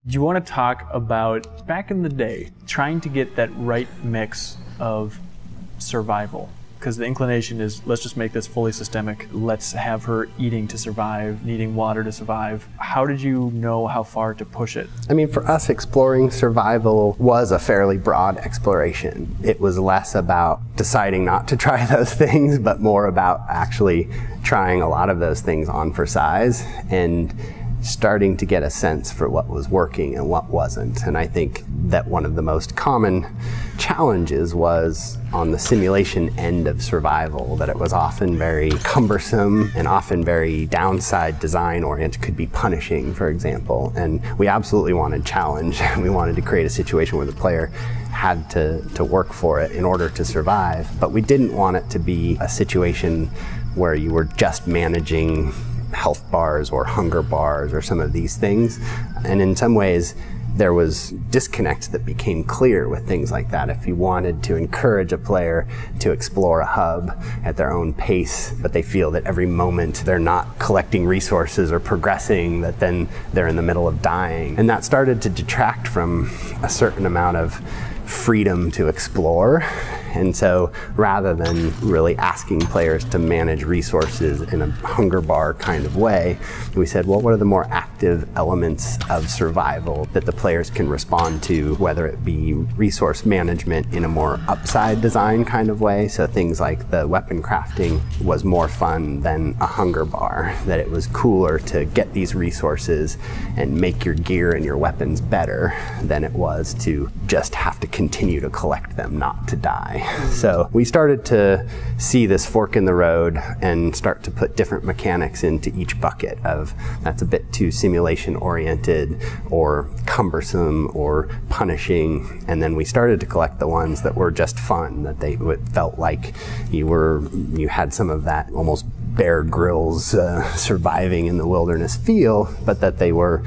Do you want to talk about, back in the day, trying to get that right mix of survival? Because the inclination is, let's just make this fully systemic. Let's have her eating to survive, needing water to survive. How did you know how far to push it? I mean, for us, exploring survival was a fairly broad exploration. It was less about deciding not to try those things, but more about actually trying a lot of those things on for size and starting to get a sense for what was working and what wasn't. And I think that one of the most common challenges was on the simulation end of survival, that it was often very cumbersome and often very downside design oriented, could be punishing, for example. And we absolutely wanted challenge. We wanted to create a situation where the player had to work for it in order to survive. But we didn't want it to be a situation where you were just managing health bars or hunger bars or some of these things. And in some ways, there was disconnects that became clear with things like that. If you wanted to encourage a player to explore a hub at their own pace, but they feel that every moment they're not collecting resources or progressing, that then they're in the middle of dying. And that started to detract from a certain amount of freedom to explore. And so rather than really asking players to manage resources in a hunger bar kind of way, we said, well, what are the more active elements of survival that the players can respond to, whether it be resource management in a more upside design kind of way. So things like the weapon crafting was more fun than a hunger bar, that it was cooler to get these resources and make your gear and your weapons better than it was to just have to continue to collect them, not to die. So we started to see this fork in the road and start to put different mechanics into each bucket of, that's a bit too simulation oriented or cumbersome or punishing. And then we started to collect the ones that were just fun, that they felt like you had some of that almost Bear Grylls surviving in the wilderness feel, but that they were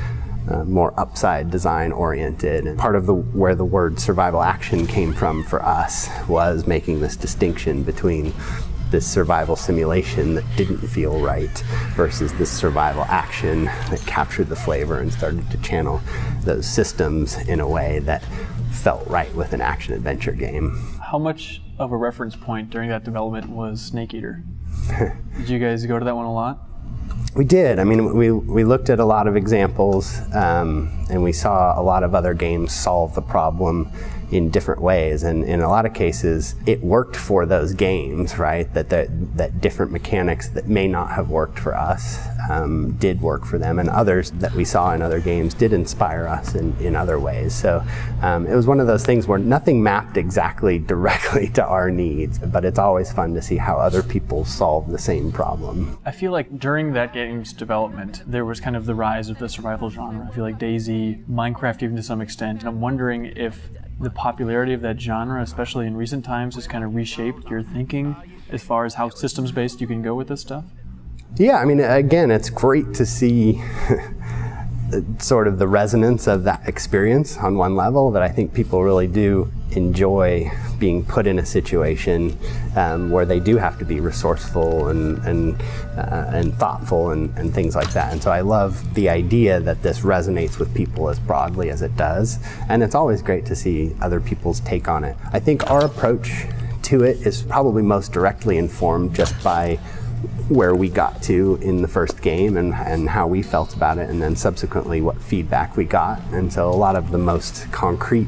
more upside design oriented. And part of where the word survival action came from for us was making this distinction between this survival simulation that didn't feel right versus this survival action that captured the flavor and started to channel those systems in a way that felt right with an action adventure game. How much of a reference point during that development was Snake Eater? Did you guys go to that one a lot? We did. I mean, we looked at a lot of examples and we saw a lot of other games solve the problem in different ways, and in a lot of cases it worked for those games, right? That different mechanics that may not have worked for us did work for them, and others that we saw in other games did inspire us in other ways. So it was one of those things where nothing mapped exactly directly to our needs, but it's always fun to see how other people solve the same problem. I feel like during that game's development there was kind of the rise of the survival genre. I feel like DayZ, Minecraft even to some extent, and I'm wondering if the popularity of that genre, especially in recent times, has kind of reshaped your thinking as far as how systems-based you can go with this stuff? Yeah, I mean, again, it's great to see sort of the resonance of that experience on one level, that I think people really do enjoy being put in a situation where they do have to be resourceful and thoughtful and things like that. And so I love the idea that this resonates with people as broadly as it does, and it's always great to see other people's take on it. I think our approach to it is probably most directly informed just by where we got to in the first game and how we felt about it, and then subsequently what feedback we got. And so a lot of the most concrete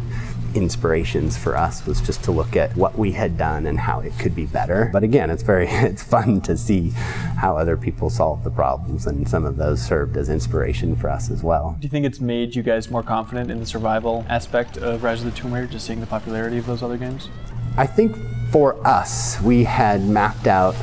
inspirations for us was just to look at what we had done and how it could be better. But again, it's fun to see how other people solve the problems, and some of those served as inspiration for us as well. Do you think it's made you guys more confident in the survival aspect of Rise of the Tomb Raider, just seeing the popularity of those other games? I think for us, we had mapped out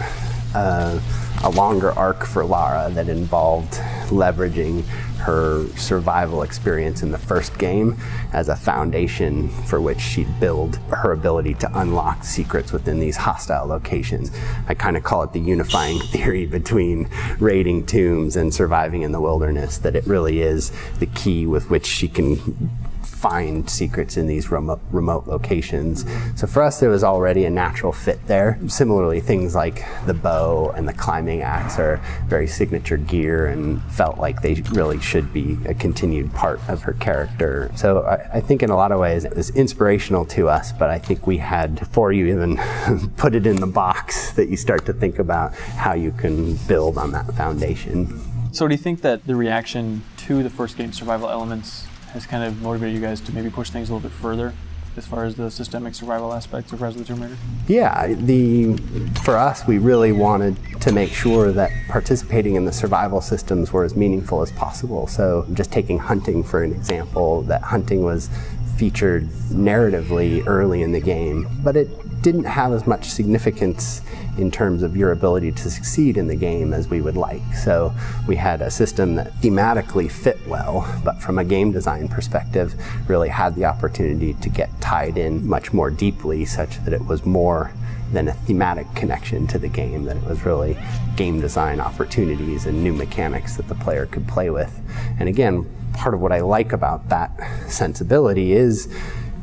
a longer arc for Lara that involved leveraging her survival experience in the first game as a foundation for which she'd build her ability to unlock secrets within these hostile locations. I kind of call it the unifying theory between raiding tombs and surviving in the wilderness, that it really is the key with which she can find secrets in these remote locations. So for us, there was already a natural fit there. Similarly, things like the bow and the climbing axe are very signature gear and felt like they really should be a continued part of her character. So I think in a lot of ways it was inspirational to us, but I think we had, before you even put it in the box, that you start to think about how you can build on that foundation. So do you think that the reaction to the first game's survival elements has kind of motivated you guys to maybe push things a little bit further as far as the systemic survival aspects of Rise of the Tomb Raider? Yeah, for us, we really wanted to make sure that participating in the survival systems were as meaningful as possible. So just taking hunting for an example, that hunting was featured narratively early in the game, but it didn't have as much significance in terms of your ability to succeed in the game as we would like. So we had a system that thematically fit well, but from a game design perspective, really had the opportunity to get tied in much more deeply, such that it was more than a thematic connection to the game, that it was really game design opportunities and new mechanics that the player could play with. And again, part of what I like about that sensibility is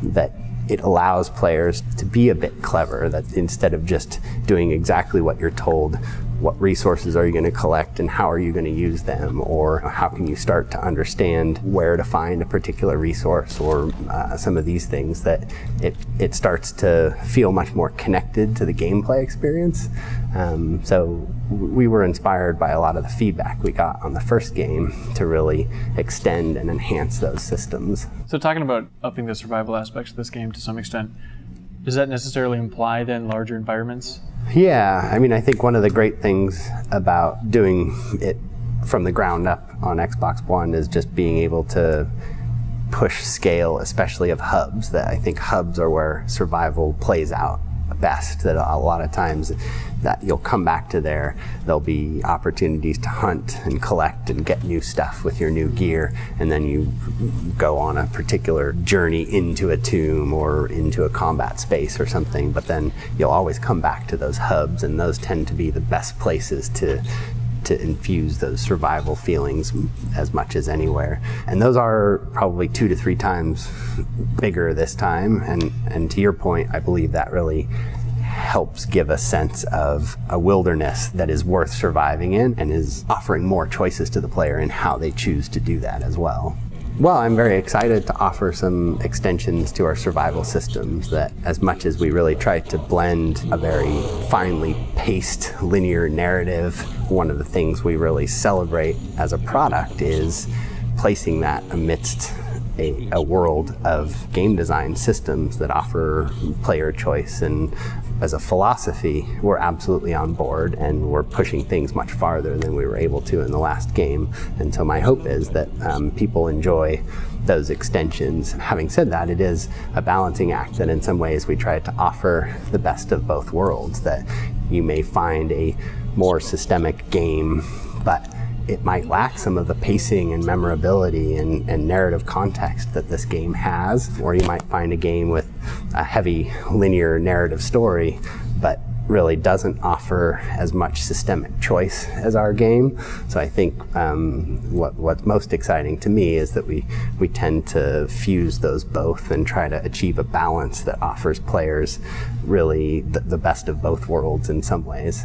that it allows players to be a bit clever, that instead of just doing exactly what you're told, what resources are you going to collect and how are you going to use them, or how can you start to understand where to find a particular resource, or some of these things, that it starts to feel much more connected to the gameplay experience. So we were inspired by a lot of the feedback we got on the first game to really extend and enhance those systems. So talking about upping the survival aspects of this game to some extent, does that necessarily imply then larger environments? Yeah, I mean, I think one of the great things about doing it from the ground up on Xbox One is just being able to push scale, especially of hubs. That I think hubs are where survival plays out best, that a lot of times that you'll come back to there, there'll be opportunities to hunt and collect and get new stuff with your new gear, and then you go on a particular journey into a tomb or into a combat space or something, but then you'll always come back to those hubs, and those tend to be the best places to infuse those survival feelings as much as anywhere. And those are probably 2 to 3 times bigger this time, and to your point, I believe that really helps give a sense of a wilderness that is worth surviving in and is offering more choices to the player in how they choose to do that as well. Well, I'm very excited to offer some extensions to our survival systems, that as much as we really try to blend a very finely paced linear narrative, one of the things we really celebrate as a product is placing that amidst a world of game design systems that offer player choice. And as a philosophy, we're absolutely on board, and we're pushing things much farther than we were able to in the last game. And so my hope is that people enjoy those extensions. Having said that, it is a balancing act, that in some ways we try to offer the best of both worlds, that you may find a more systemic game, but it might lack some of the pacing and memorability and narrative context that this game has. Or you might find a game with a heavy linear narrative story, but really doesn't offer as much systemic choice as our game. So I think what's most exciting to me is that we tend to fuse those both and try to achieve a balance that offers players really the best of both worlds in some ways.